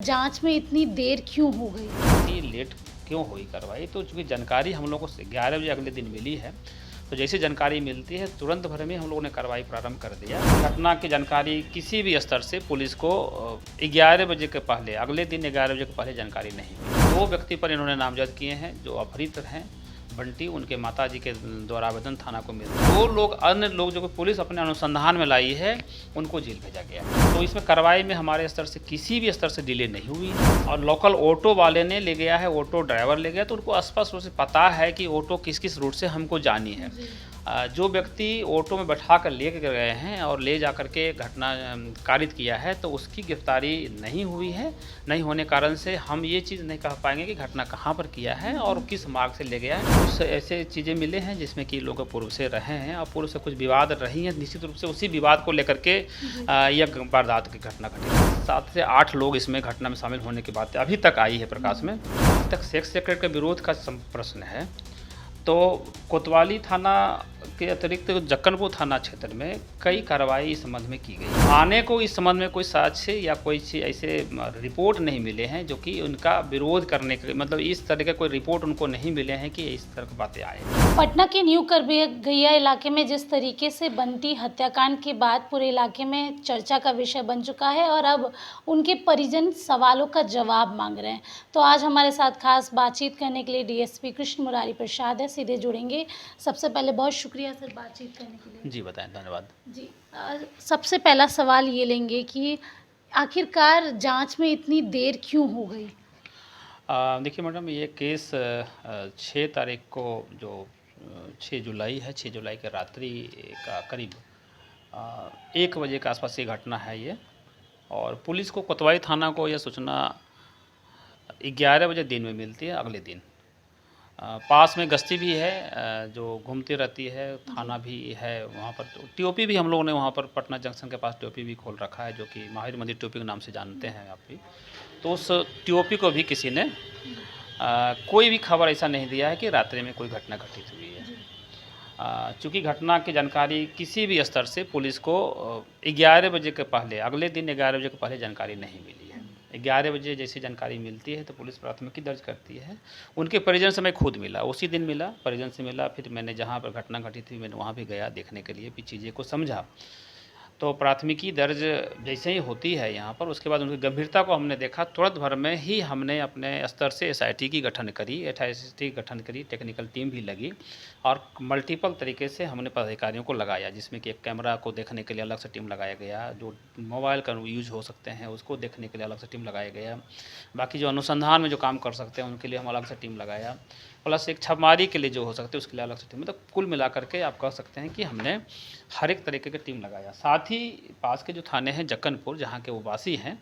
जांच में इतनी देर क्यों हो गई? कि लेट क्यों हुई कार्रवाई। तो चूँकि जानकारी हम लोगों को 11 बजे अगले दिन मिली है, तो जैसे जानकारी मिलती है तुरंत भर में हम लोगों ने कार्रवाई प्रारंभ कर दिया। घटना की जानकारी किसी भी स्तर से पुलिस को 11 बजे के पहले, अगले दिन 11 बजे के पहले जानकारी नहीं मिली। 2 व्यक्ति पर इन्होंने नामजद किए हैं जो अपहृत हैं। बंटी उनके माताजी के द्वारा आवेदन थाना को मिला। 2 लोग अन्य लोग जो कि पुलिस अपने अनुसंधान में लाई है, उनको जेल भेजा गया है। तो इसमें कार्रवाई में हमारे स्तर से किसी भी स्तर से डिले नहीं हुई है। और लोकल ऑटो वाले ने ले गया है, ऑटो ड्राइवर ले गया, तो उनको स्पष्ट रूप से पता है कि ऑटो किस किस रूट से हमको जानी है। जो व्यक्ति ऑटो में बैठा कर ले गए हैं और ले जा कर के घटना कारित किया है, तो उसकी गिरफ्तारी नहीं हुई है। नहीं होने कारण से हम ये चीज़ नहीं कह पाएंगे कि घटना कहाँ पर किया है और किस मार्ग से ले गया है। कुछ ऐसे चीज़ें मिले हैं जिसमें कि लोग पूर्व से रहे हैं और पूर्व से कुछ विवाद रही हैं। निश्चित रूप से उसी विवाद को लेकर के यह वारदात की घटना घटी। 7 से 8 लोग इसमें घटना में शामिल होने की बात अभी तक आई है प्रकाश में। अभी तक सेक्स रैकेट के विरोध का प्रश्न है, तो कोतवाली थाना के अतिरिक्त जक्कनपुर थाना क्षेत्र में कई कार्रवाई इस संबंध में की गई। थाने को इस संबंध में कोई साक्ष्य या कोई ऐसे रिपोर्ट नहीं मिले हैं जो कि उनका विरोध करने के, मतलब इस तरह के कोई रिपोर्ट उनको नहीं मिले हैं कि इस तरह की बातें आए। पटना के न्यू करगैया इलाके में जिस तरीके से बंटी हत्याकांड के बाद पूरे इलाके में चर्चा का विषय बन चुका है और अब उनके परिजन सवालों का जवाब मांग रहे हैं। तो आज हमारे साथ खास बातचीत करने के लिए डीएसपी कृष्ण मुरारी प्रसाद है, सीधे जुड़ेंगे। सबसे पहले बहुत शुक्रिया सर बातचीत करने के लिए। जी बताएं, धन्यवाद। जी, सबसे पहला सवाल ये लेंगे कि आखिरकार जांच में इतनी देर क्यों हो गई? देखिए मैडम, ये केस 6 तारीख को जो 6 जुलाई है, 6 जुलाई के रात्रि का करीब 1 बजे के आसपास ये घटना है ये। और पुलिस को कोतवाली थाना को यह सूचना 11 बजे दिन में मिलती है अगले दिन। पास में गश्ती भी है जो घूमती रहती है, थाना भी है वहाँ पर। तो टीओपी भी हम लोगों ने वहाँ पर पटना जंक्शन के पास टीओपी भी खोल रखा है, जो कि महावीर मंदिर टीओपी के नाम से जानते हैं आप भी। तो उस टीओपी को भी किसी ने कोई भी खबर ऐसा नहीं दिया है कि रात्रि में कोई घटना घटित हुई है। चूँकि घटना की जानकारी किसी भी स्तर से पुलिस को 11 बजे के पहले, अगले दिन 11 बजे के पहले जानकारी नहीं मिली है। 11 बजे जैसी जानकारी मिलती है तो पुलिस प्राथमिकी दर्ज करती है। उनके परिजन से मैं खुद मिला, उसी दिन मिला, परिजन से मिला। फिर मैंने जहाँ पर घटना घटी थी मैंने वहाँ भी गया देखने के लिए, भी चीज़ें को समझा। तो प्राथमिकी दर्ज जैसे ही होती है यहाँ पर, उसके बाद उनकी गंभीरता को हमने देखा। तुरंत भर में ही हमने अपने स्तर से एसआईटी की गठन करी, एसआईटी गठन करी, टेक्निकल टीम भी लगी और मल्टीपल तरीके से हमने पदाधिकारियों को लगाया, जिसमें कि एक कैमरा को देखने के लिए अलग से टीम लगाया गया, जो मोबाइल का यूज हो सकते हैं उसको देखने के लिए अलग से टीम लगाया गया, बाकी जो अनुसंधान में जो काम कर सकते हैं उनके लिए हम अलग से टीम लगाया, प्लस एक छापेमारी के लिए जो हो सकते हैं उसके लिए अलग से टीम। मतलब कुल मिलाकर के आप कह सकते हैं कि हमने हर एक तरीके की टीम लगाया। साथ ही पास के जो थाने हैं जक्कनपुर, जहाँ के वो वासी हैं,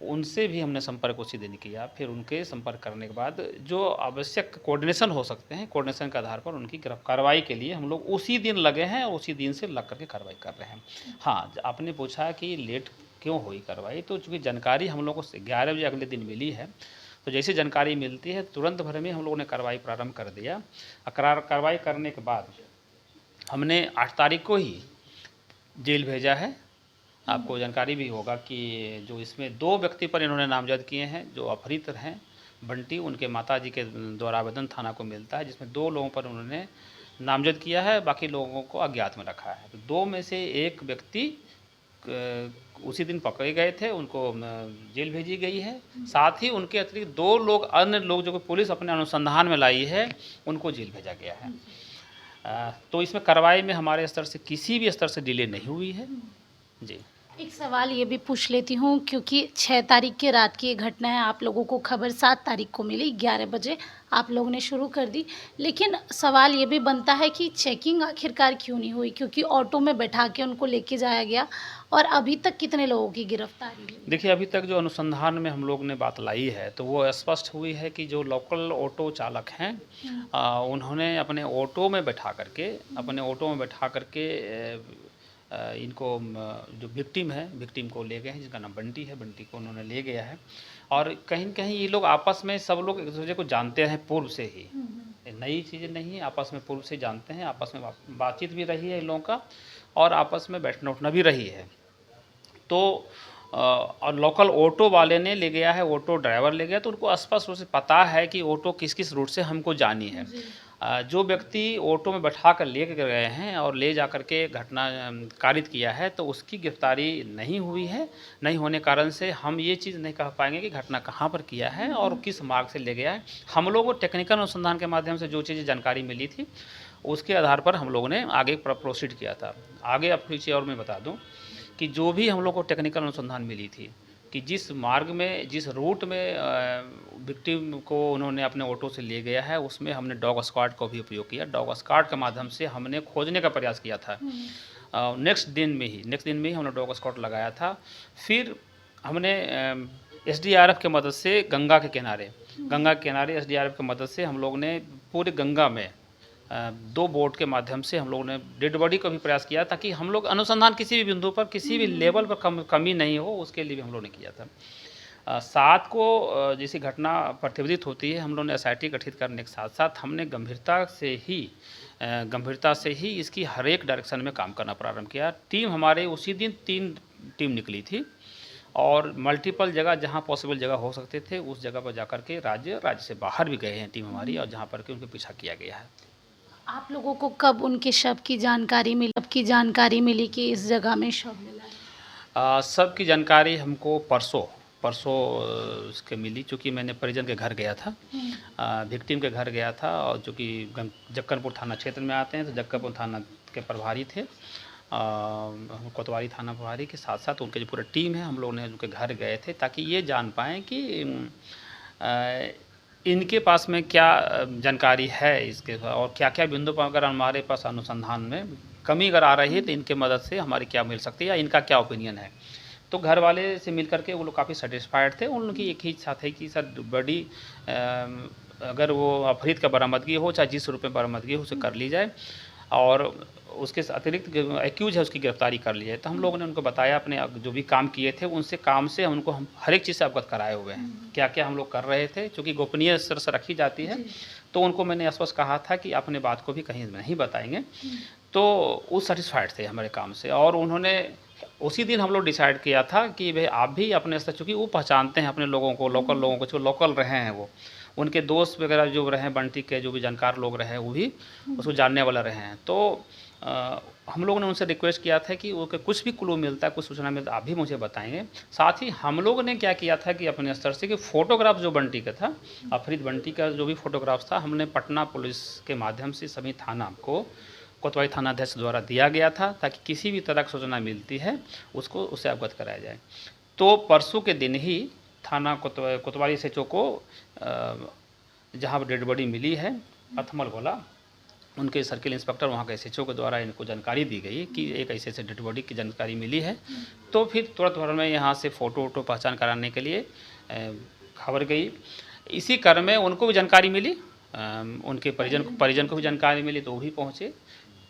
उनसे भी हमने संपर्क उसी दिन किया। फिर उनके संपर्क करने के बाद जो आवश्यक कोऑर्डिनेशन हो सकते हैं, कोऑर्डिनेशन के आधार पर उनकी कार्रवाई के लिए हम लोग उसी दिन लगे हैं और उसी दिन से लग करके कार्रवाई कर रहे हैं। हाँ, आपने पूछा कि लेट क्यों हुई कार्रवाई, तो चूँकि जानकारी हम लोगों को 11 बजे अगले दिन मिली है, तो जैसे जानकारी मिलती है तुरंत भर में हम लोगों ने कार्रवाई प्रारंभ कर दिया। कार्रवाई करने के बाद हमने 8 तारीख को ही जेल भेजा है। आपको जानकारी भी होगा कि जो इसमें 2 व्यक्ति पर इन्होंने नामजद किए हैं जो अपहृत हैं। बंटी उनके माताजी के द्वारा आवेदन थाना को मिलता है, जिसमें 2 लोगों पर उन्होंने नामजद किया है, बाकी लोगों को अज्ञात में रखा है। तो 2 में से एक व्यक्ति उसी दिन पकड़े गए थे, उनको जेल भेजी गई है। साथ ही उनके अतिरिक्त 2 लोग अन्य लोग जो कि पुलिस अपने अनुसंधान में लाई है, उनको जेल भेजा गया है। तो इसमें कार्रवाई में हमारे स्तर से किसी भी स्तर से डिले नहीं हुई है। जी, एक सवाल ये भी पूछ लेती हूँ, क्योंकि 6 तारीख की रात की ये घटना है, आप लोगों को खबर 7 तारीख को मिली, 11 बजे आप लोगों ने शुरू कर दी। लेकिन सवाल ये भी बनता है कि चेकिंग आखिरकार क्यों नहीं हुई, क्योंकि ऑटो में बैठा के उनको लेके जाया गया और अभी तक कितने लोगों की गिरफ्तारी हुई? देखिए अभी तक जो अनुसंधान में हम लोग ने बात लाई है तो वो स्पष्ट हुई है कि जो लोकल ऑटो चालक हैं उन्होंने अपने ऑटो में बैठा करके इनको जो विक्टिम को ले गए हैं, जिसका नाम बंटी है, बंटी को उन्होंने ले गया है। और कहीं न कहीं ये लोग आपस में सब लोग एक दूसरे को जानते हैं पूर्व से ही, ये नई चीज़ें नहीं है, आपस में पूर्व से जानते हैं, आपस में बातचीत भी रही है इन लोगों का और आपस में बैठना उठना भी रही है। तो और लोकल ऑटो वाले ने ले गया है, ऑटो ड्राइवर ले गया, तो उनको स्पष्ट रूप से पता है कि ऑटो किस किस रूट से हमको जानी है। जो व्यक्ति ऑटो में बैठा कर ले गए हैं और ले जा कर के घटना कारित किया है, तो उसकी गिरफ्तारी नहीं हुई है। नहीं होने कारण से हम ये चीज़ नहीं कह पाएंगे कि घटना कहाँ पर किया है और किस मार्ग से ले गया है। हम लोगों को टेक्निकल अनुसंधान के माध्यम से जो चीज़ें जानकारी मिली थी, उसके आधार पर हम लोगों ने आगे प्रोसीड किया था। आगे अब पीछे और मैं बता दूं कि जो भी हम लोग को टेक्निकल अनुसंधान मिली थी कि जिस मार्ग में, जिस रूट में विक्टिम को उन्होंने अपने ऑटो से ले गया है, उसमें हमने डॉग स्क्वाड का भी उपयोग किया। डॉग स्क्वाड के माध्यम से हमने खोजने का प्रयास किया था। नेक्स्ट दिन में ही हमने डॉग स्क्वाड लगाया था। फिर हमने एसडीआरएफ के मदद से गंगा के किनारे एसडीआरएफ की मदद से हम लोग ने पूरे गंगा में 2 बोट के माध्यम से हम लोगों ने डेड बॉडी का भी प्रयास किया, ताकि हम लोग अनुसंधान किसी भी बिंदु पर, किसी भी लेवल पर कमी नहीं हो, उसके लिए भी हम लोगों ने किया था। 7 को जैसी घटना प्रतिबंधित होती है, हम लोगों ने एसआईटी गठित करने के साथ साथ हमने गंभीरता से ही इसकी हर एक डायरेक्शन में काम करना प्रारंभ किया। टीम हमारे उसी दिन 3 टीम निकली थी और मल्टीपल जगह जहां पॉसिबल जगह हो सकते थे उस जगह पर जाकर के राज्य से बाहर भी गए हैं टीम हमारी, और जहां पर के उनके पीछा किया गया है। आप लोगों को कब उनके शव की जानकारी मिली कि इस जगह में शव मिला है? सब की जानकारी हमको परसों उसके मिली, चूँकि मैंने परिजन के घर गया था, विक्टिम के घर गया था, और चूँकि जक्कनपुर थाना क्षेत्र में आते हैं तो जक्कनपुर थाना के प्रभारी थे, कोतवाली थाना प्रभारी के साथ साथ उनके जो पूरा टीम है, हम लोग ने उनके घर गए थे ताकि ये जान पाएँ कि इनके पास में क्या जानकारी है इसके, और क्या क्या बिंदु पर अगर हमारे पास अनुसंधान में कमी अगर आ रही है तो इनके मदद से हमारी क्या मिल सकती है या इनका क्या ओपिनियन है। तो घर वाले से मिल करके वो लोग काफ़ी सेटिस्फाइड थे। उनकी एक ही इच्छा थी कि सर बड़ी अगर वो अपहृत का बरामदगी हो, चाहे जिस रूप में बरामदगी हो, उसे कर ली जाए और उसके अतिरिक्त एक्यूज है उसकी गिरफ्तारी कर ली है। तो हम लोगों ने उनको बताया, अपने जो भी काम किए थे उनसे काम से उनको हम हर एक चीज़ से अवगत कराए हुए हैं, क्या क्या हम लोग कर रहे थे, क्योंकि गोपनीय स्तर से रखी जाती है। तो उनको मैंने स्पष्ट कहा था कि अपने बात को भी कहीं नहीं बताएंगे। तो वो सेटिस्फाइड थे हमारे काम से, और उन्होंने उसी दिन हम लोग डिसाइड किया था कि भाई आप भी अपने स्तर, चूँकि वो पहचानते हैं अपने लोगों को, लोकल लोगों को, जो लोकल रहे हैं, वो उनके दोस्त वगैरह जो रहे हैं, बंटी के जो भी जानकार लोग रहे वो भी उसको जानने वाला रहे हैं। तो हम लोगों ने उनसे रिक्वेस्ट किया था कि वो कुछ भी क्लू मिलता है, कुछ सूचना मिलता है, आप भी मुझे बताएंगे। साथ ही हम लोगों ने क्या किया था कि अपने स्तर से कि फ़ोटोग्राफ जो बंटी का था, अपहृत बंटी का जो भी फ़ोटोग्राफ था, हमने पटना पुलिस के माध्यम से सभी थाना को कोतवाली थानाध्यक्ष द्वारा दिया गया था, ताकि किसी भी तरह की सूचना मिलती है उसको उससे अवगत कराया जाए। तो परसों के दिन ही थाना कोतवाली SHO को जहाँ पर डेड बॉडी मिली है अथमल गोला, उनके सर्किल इंस्पेक्टर वहाँ के SHO के द्वारा इनको जानकारी दी गई कि एक ऐसे डेड बॉडी की जानकारी मिली है। तो फिर तुरंत भर में यहाँ से फ़ोटो पहचान कराने के लिए खबर गई। इसी क्रम में उनको भी जानकारी मिली, उनके परिजन को भी जानकारी मिली, तो वो भी पहुँचे।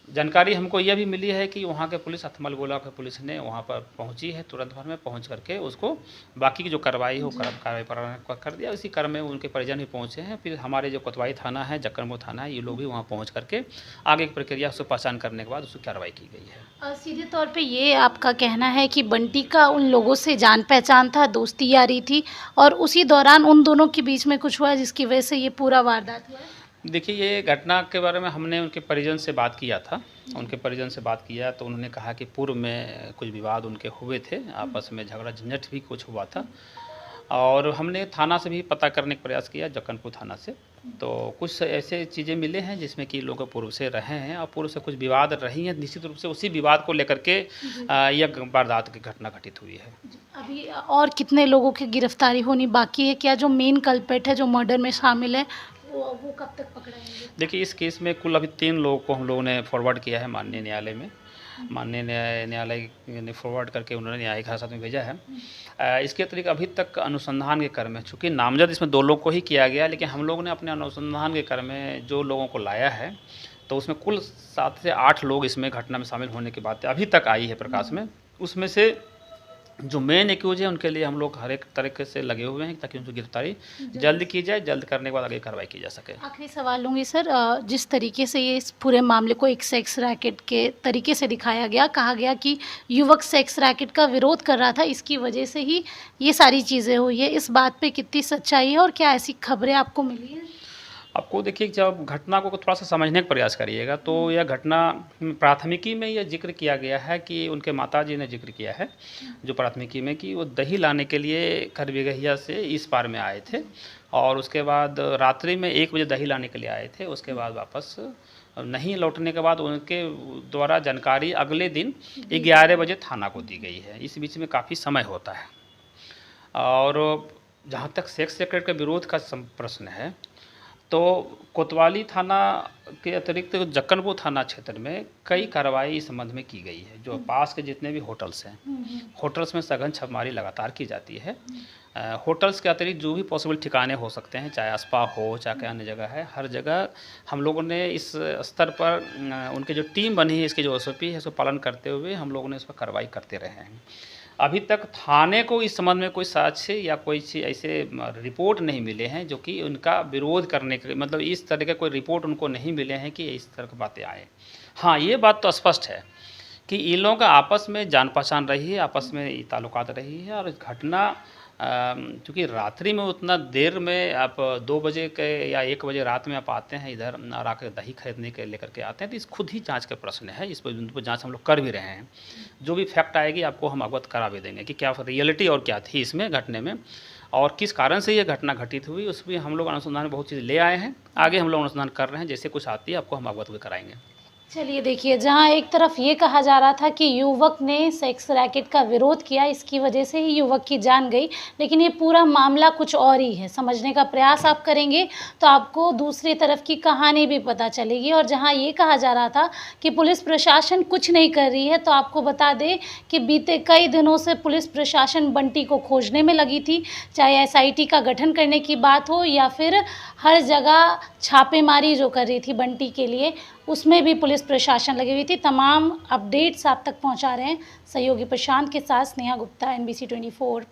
जानकारी हमको यह भी मिली है कि वहाँ के पुलिस, अथमल गोला के पुलिस ने वहाँ पर पहुँची है, तुरंत भर में पहुँच करके उसको बाकी की जो कार्रवाई हो कार्रवाई कर दिया। इसी क्रम में उनके परिजन भी पहुँचे हैं। फिर हमारे जो कोतवाली थाना है, जक्कनपुर थाना है, ये लोग भी वहाँ पहुँच करके आगे की प्रक्रिया उसको पहचान करने के बाद उसकी कार्रवाई की गई है। सीधे तौर पे ये आपका कहना है कि बंटी का उन लोगों से जान पहचान था, दोस्ती यारी थी, और उसी दौरान उन दोनों के बीच में कुछ हुआ जिसकी वजह से ये पूरा वारदात हुआ है? देखिए, ये घटना के बारे में हमने उनके परिजन से बात किया था। उनके परिजन से बात किया तो उन्होंने कहा कि पूर्व में कुछ विवाद उनके हुए थे, आपस में झगड़ा झंझट भी कुछ हुआ था, और हमने थाना से भी पता करने का प्रयास किया, जक्कनपुर थाना से। तो कुछ ऐसे चीज़ें मिले हैं जिसमें कि लोग पूर्व से रहे हैं और पूर्व से कुछ विवाद रही हैं। निश्चित रूप से उसी विवाद को लेकर के यह वारदात की घटना घटित हुई है। अभी और कितने लोगों की गिरफ्तारी होनी बाकी है? क्या जो मेन कल्प्रिट है, जो मर्डर में शामिल है, वो कब तक पकड़ाएंगे? देखिए, इस केस में कुल अभी 3 लोगों को हम लोगों ने फॉरवर्ड किया है माननीय न्यायालय में। माननीय न्यायालय ने फॉरवर्ड करके उन्होंने न्यायिक हिरासत में भेजा है। इसके अतिरिक्त अभी तक अनुसंधान के क्रम में, चूँकि नामजद इसमें 2 लोग को ही किया गया, लेकिन हम लोगों ने अपने अनुसंधान के क्रम में जो लोगों को लाया है, तो उसमें कुल 7 से 8 लोग इसमें घटना में शामिल होने की बात अभी तक आई है प्रकाश में। उसमें से जो मेन एक्यूज है उनके लिए हम लोग हर एक तरीके से लगे हुए हैं ताकि उनकी गिरफ्तारी जल्द की जाए, जल्द करने के बाद आगे कार्रवाई की जा सके। आखिरी सवाल लूँगी सर, जिस तरीके से ये इस पूरे मामले को एक सेक्स रैकेट के तरीके से दिखाया गया, कहा गया कि युवक सेक्स रैकेट का विरोध कर रहा था, इसकी वजह से ही ये सारी चीज़ें हुई है, इस बात पे कितनी सच्चाई है और क्या ऐसी खबरें आपको मिली हैं? आपको देखिए जब घटना को थोड़ा सा समझने का प्रयास करिएगा तो यह घटना प्राथमिकी में यह जिक्र किया गया है कि उनके माताजी ने जिक्र किया है जो प्राथमिकी में कि वो दही लाने के लिए खरबिगहिया से इस पार में आए थे और उसके बाद रात्रि में 1 बजे दही लाने के लिए आए थे। उसके बाद वापस नहीं लौटने के बाद उनके द्वारा जानकारी अगले दिन 11 बजे थाना को दी गई है। इस बीच में काफ़ी समय होता है। और जहाँ तक सेक्स रैकेट के विरोध का प्रश्न है तो कोतवाली थाना के अतिरिक्त जक्कनपुर थाना क्षेत्र में कई कार्रवाई इस संबंध में की गई है। जो पास के जितने भी होटल्स हैं, होटल्स में सघन छापेमारी लगातार की जाती है। होटल्स के अतिरिक्त जो भी पॉसिबल ठिकाने हो सकते हैं, चाहे स्पा हो चाहे अन्य जगह है, हर जगह हम लोगों ने इस स्तर पर उनकी जो टीम बनी है, इसकी जो SOP है, उसको पालन करते हुए हम लोगों ने इस पर कार्रवाई करते रहे हैं। अभी तक थाने को इस संबंध में कोई साक्ष्य या कोई ऐसे रिपोर्ट नहीं मिले हैं जो कि उनका विरोध करने के मतलब इस तरह के कोई रिपोर्ट उनको नहीं मिले हैं कि इस तरह की बातें आए। हाँ, ये बात तो स्पष्ट है कि इन लोगों का आपस में जान पहचान रही है, आपस में ताल्लुकात रही है और इस घटना क्योंकि रात्रि में उतना देर में आप 2 बजे के या 1 बजे रात में आप आते हैं इधर और आकर दही खरीदने के लेकर के आते हैं तो इस खुद ही जांच का प्रश्न है। इस पर जांच हम लोग कर भी रहे हैं। जो भी फैक्ट आएगी आपको हम अवगत करा भी देंगे कि क्या रियलिटी और क्या थी इसमें घटने में और किस कारण से ये घटना घटित हुई। उसमें हम लोग अनुसंधान में बहुत चीज़ ले आए हैं, आगे हम लोग अनुसंधान कर रहे हैं। जैसे कुछ आती है आपको हम अवगत भी कराएंगे। चलिए देखिए, जहाँ एक तरफ ये कहा जा रहा था कि युवक ने सेक्स रैकेट का विरोध किया, इसकी वजह से ही युवक की जान गई, लेकिन ये पूरा मामला कुछ और ही है। समझने का प्रयास आप करेंगे तो आपको दूसरी तरफ की कहानी भी पता चलेगी। और जहाँ ये कहा जा रहा था कि पुलिस प्रशासन कुछ नहीं कर रही है, तो आपको बता दें कि बीते कई दिनों से पुलिस प्रशासन बंटी को खोजने में लगी थी। चाहे SIT का गठन करने की बात हो या फिर हर जगह छापेमारी जो कर रही थी बंटी के लिए, उसमें भी पुलिस प्रशासन लगी हुई थी। तमाम अपडेट्स आप तक पहुंचा रहे हैं सहयोगी प्रशांत के साथ स्नेहा गुप्ता, NBC 24।